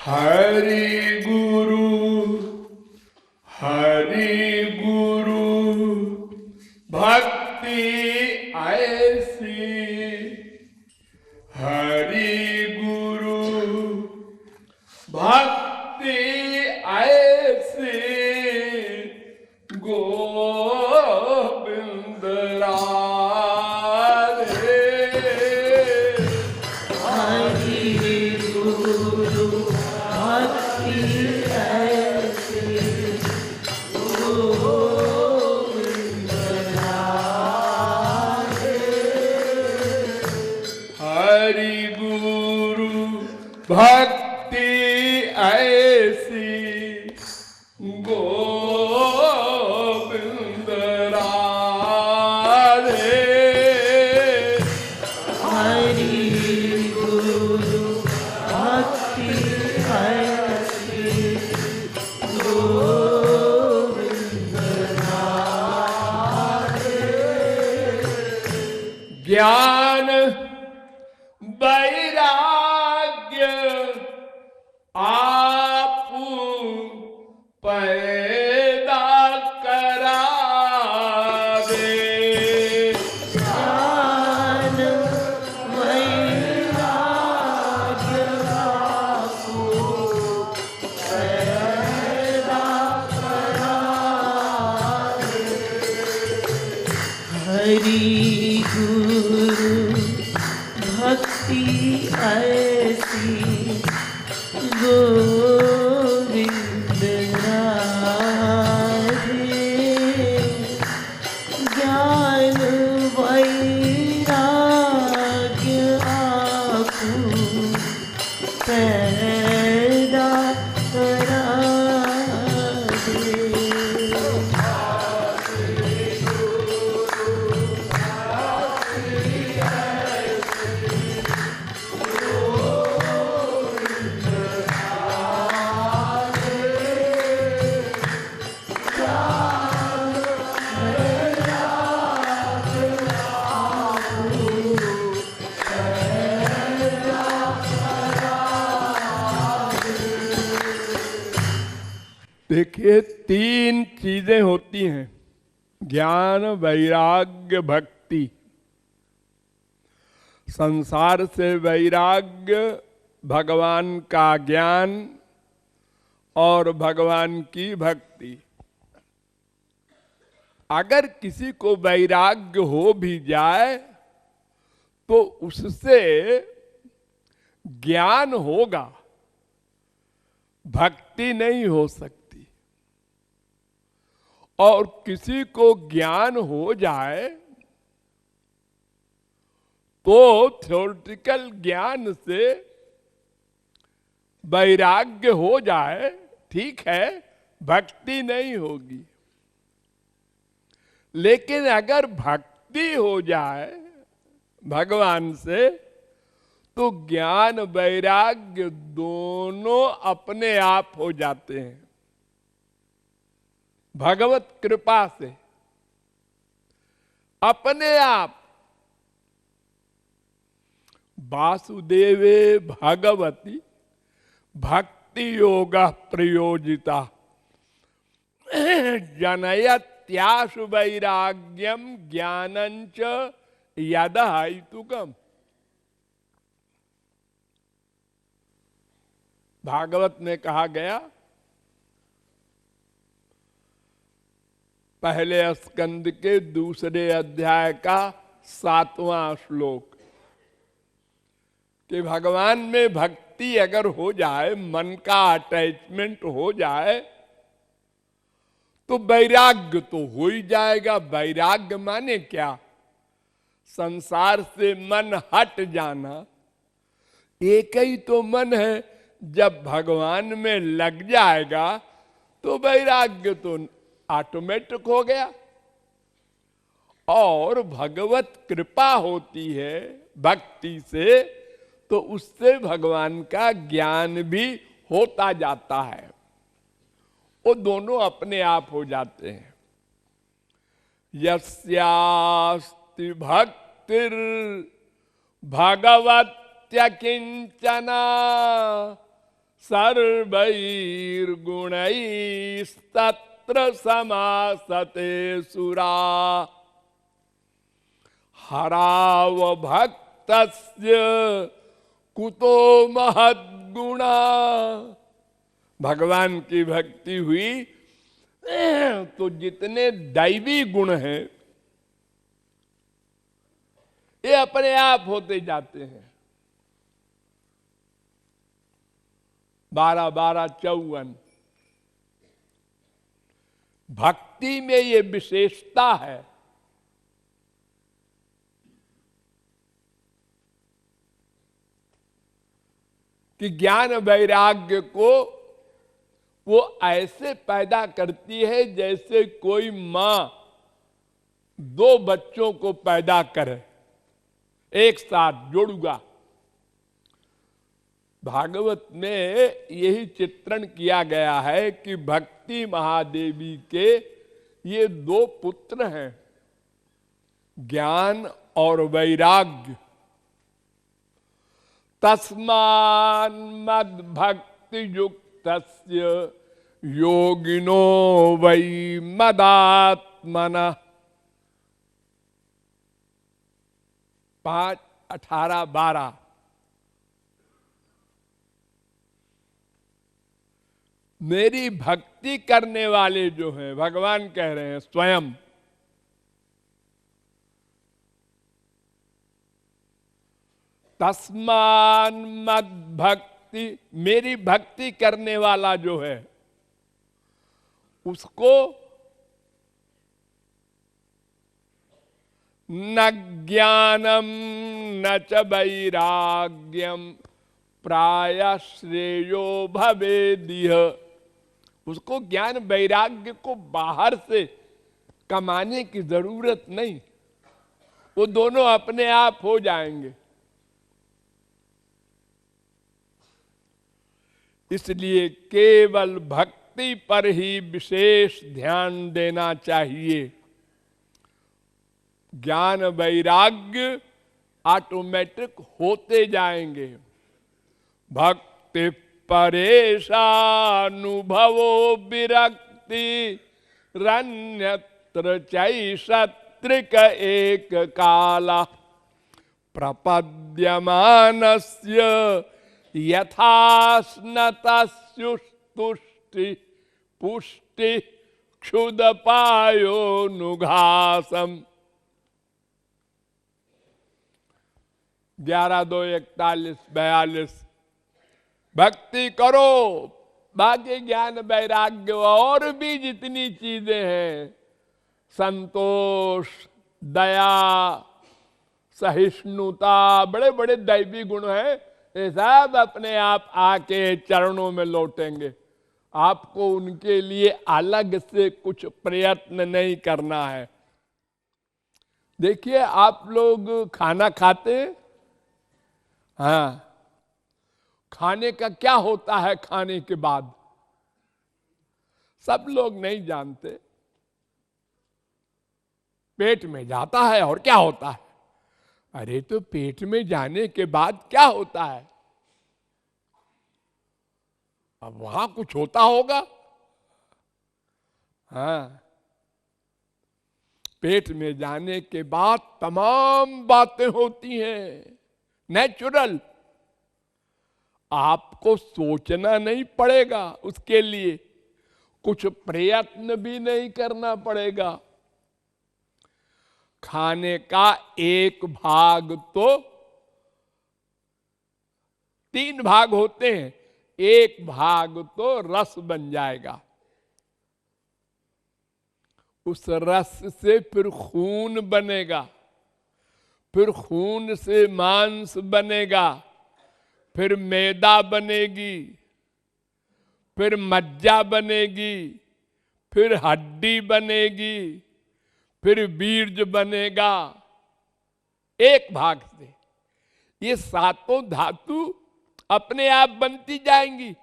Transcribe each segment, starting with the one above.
हरि गुरु भक्ति ऐसी, हरि गुरु भक्ति ऐसी, गोविंद राधे। हरि गुरु भक्ति ऐसी, गोविंद राधे। हरि गुरु भक्ति ऐसी, गोविंद राधे। हरि गुरु भक्ति ऐसी, गोविंद राधे। ज्ञान वैराग्य आपू पैदा करावे। ज्ञान वैराग्य आपको पैदा करावे। हरि गुरु भक्ति ऐसी, गोविंद राधे। ज्ञान वैराग्य आपको पैदा करावे। देखिए, तीन चीजें होती हैं, ज्ञान वैराग्य भक्ति। संसार से वैराग्य, भगवान का ज्ञान और भगवान की भक्ति। अगर किसी को वैराग्य हो भी जाए तो उससे ज्ञान होगा, भक्ति नहीं हो सकती। और किसी को ज्ञान हो जाए तो थ्योरेटिकल ज्ञान से वैराग्य हो जाए, ठीक है, भक्ति नहीं होगी। लेकिन अगर भक्ति हो जाए भगवान से तो ज्ञान वैराग्य दोनों अपने आप हो जाते हैं, भगवत कृपा से अपने आप। वासुदेवे भगवती भक्ति योग प्रयोजिता जनयत्याशु वैराग्यम ज्ञानंच यदा हेतुकम। भागवत में कहा गया, पहले स्कंद के दूसरे अध्याय का 7वां श्लोक, कि भगवान में भक्ति अगर हो जाए, मन का अटैचमेंट हो जाए तो वैराग्य तो हो ही जाएगा। वैराग्य माने क्या? संसार से मन हट जाना। एक ही तो मन है, जब भगवान में लग जाएगा तो वैराग्य तो ऑटोमेटिक हो गया। और भगवत कृपा होती है भक्ति से, तो उससे भगवान का ज्ञान भी होता जाता है। वो दोनों अपने आप हो जाते हैं। यस्यास्ति भक्तिर् भगवत्य किंचना सर्वैर्गुणैस्तत्र समासते सुरा हराव भक्तस्य कुतो महद्गुणा। भगवान की भक्ति हुई तो जितने दैवी गुण हैं ये अपने आप होते जाते हैं। 12-12-54 भक्ति में ये विशेषता है कि ज्ञान वैराग्य को वो ऐसे पैदा करती है जैसे कोई मां 2 बच्चों को पैदा करे एक साथ जोड़ूगा। भागवत में यही चित्रण किया गया है कि भक्ति महादेवी के ये 2 पुत्र हैं, ज्ञान और वैराग्य। तस्मान् मद भक्ति युक्तस्य योगिनो वै मदात्मनः। 5:18-12 मेरी भक्ति करने वाले जो हैं, भगवान कह रहे हैं स्वयं, तस्मान मद भक्ति, मेरी भक्ति करने वाला जो है उसको न ज्ञानम न च वैराग्यम प्राय श्रेयो भवेदिह। उसको ज्ञान वैराग्य को बाहर से कमाने की जरूरत नहीं, वो दोनों अपने आप हो जाएंगे। इसलिए केवल भक्ति पर ही विशेष ध्यान देना चाहिए। ज्ञान वैराग्य ऑटोमेटिक होते जाएंगे। भक्ति परेशानुभवो विरक्ति रन्यत्र चैषत्रिक एक काला प्रपद्यमानस्य यथा स्नतस्युस्तुष्टि पुष्टि क्षुदपायोनुघासम। 11-2-41-42 भक्ति करो, बाकी ज्ञान वैराग्य और भी जितनी चीजें हैं, संतोष, दया, सहिष्णुता, बड़े बड़े दैवी गुण हैं, ये सब अपने आप आके चरणों में लौटेंगे। आपको उनके लिए अलग से कुछ प्रयत्न नहीं करना है। देखिए आप लोग खाना खाते, हाँ, खाने का क्या होता है खाने के बाद सब लोग नहीं जानते। पेट में जाता है और क्या होता है? अरे तो पेट में जाने के बाद क्या होता है? अब वहां कुछ होता होगा। हाँ, पेट में जाने के बाद तमाम बातें होती हैं, नेचुरल। आपको सोचना नहीं पड़ेगा, उसके लिए कुछ प्रयत्न भी नहीं करना पड़ेगा। खाने का एक भाग तो 3 भाग होते हैं, एक भाग तो रस बन जाएगा। उस रस से फिर खून बनेगा, फिर खून से मांस बनेगा, फिर मैदा बनेगी, फिर मज्जा बनेगी, फिर हड्डी बनेगी, फिर बीज बनेगा। एक भाग से ये 7 धातु अपने आप बनती जाएंगी।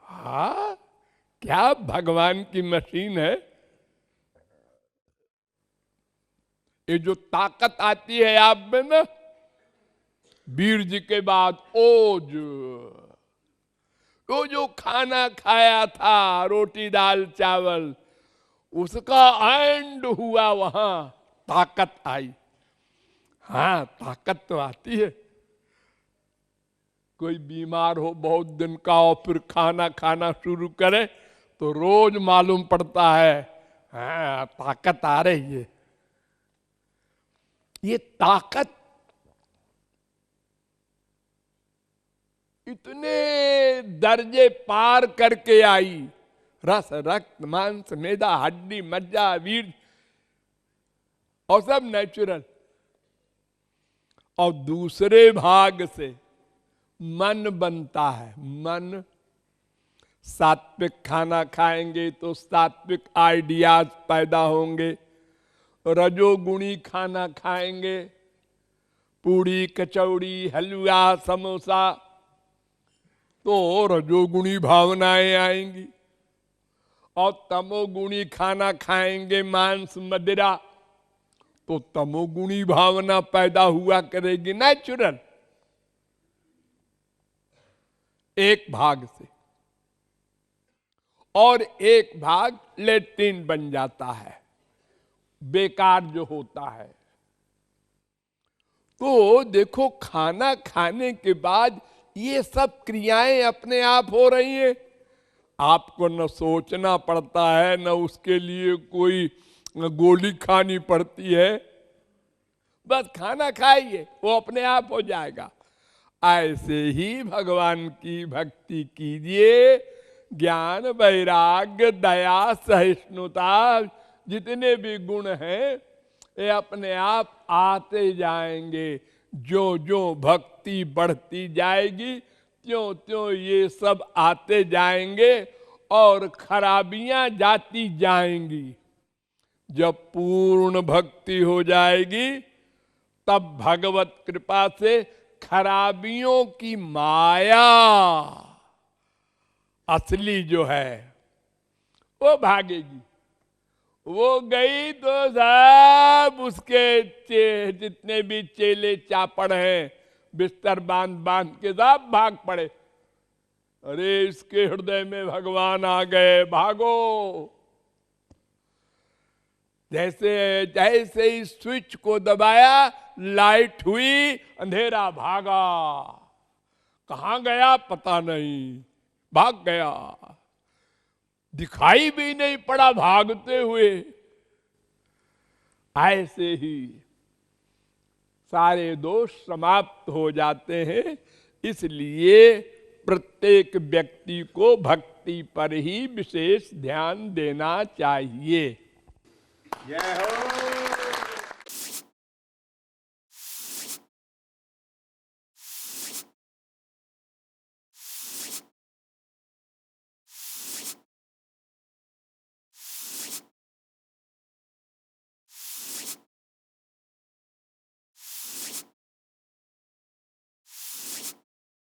हाँ, क्या भगवान की मशीन है। ये जो ताकत आती है आप में ना, बीर्ज के बाद ओज, तो जो खाना खाया था रोटी दाल चावल, उसका एंड हुआ, वहां ताकत आई। हाँ, ताकत तो आती है। कोई बीमार हो बहुत दिन का और फिर खाना खाना शुरू करे तो रोज मालूम पड़ता है, हाँ ताकत आ रही है। ये ताकत इतने दर्जे पार करके आई, रस रक्त मांस मेदा हड्डी मज्जा वीर और सब नेचुरल। और दूसरे भाग से मन बनता है। मन, सात्विक खाना खाएंगे तो सात्विक आइडियाज पैदा होंगे। रजोगुणी खाना खाएंगे, पूड़ी कचौड़ी हलवा समोसा, तो रजोगुणी भावनाएं आएंगी। और तमोगुणी खाना खाएंगे, मांस मदिरा, तो तमोगुणी भावना पैदा हुआ करेगी नेचुरल। एक भाग से और एक भाग लेट्रिन बन जाता है, बेकार जो होता है। तो देखो, खाना खाने के बाद ये सब क्रियाएं अपने आप हो रही हैं। आपको न सोचना पड़ता है, न उसके लिए कोई गोली खानी पड़ती है। बस खाना खाइए, वो अपने आप हो जाएगा। ऐसे ही भगवान की भक्ति कीजिए। ज्ञान वैराग्य दया सहिष्णुता जितने भी गुण हैं, ये अपने आप आते जाएंगे। जो जो भक्ति बढ़ती जाएगी, त्यों त्यों ये सब आते जाएंगे और खराबियां जाती जाएंगी। जब पूर्ण भक्ति हो जाएगी, तब भगवत कृपा से खराबियों की माया असली जो है वो भागेगी। वो गई तो सब उसके जितने भी चेले चापड़ हैं, बिस्तर बांध बांध के सब भाग पड़े। अरे इसके हृदय में भगवान आ गए, भागो। जैसे जैसे इस स्विच को दबाया, लाइट हुई, अंधेरा भागा। कहां गया पता नहीं, भाग गया, दिखाई भी नहीं पड़ा भागते हुए। ऐसे ही सारे दोष समाप्त हो जाते हैं। इसलिए प्रत्येक व्यक्ति को भक्ति पर ही विशेष ध्यान देना चाहिए। जय हो।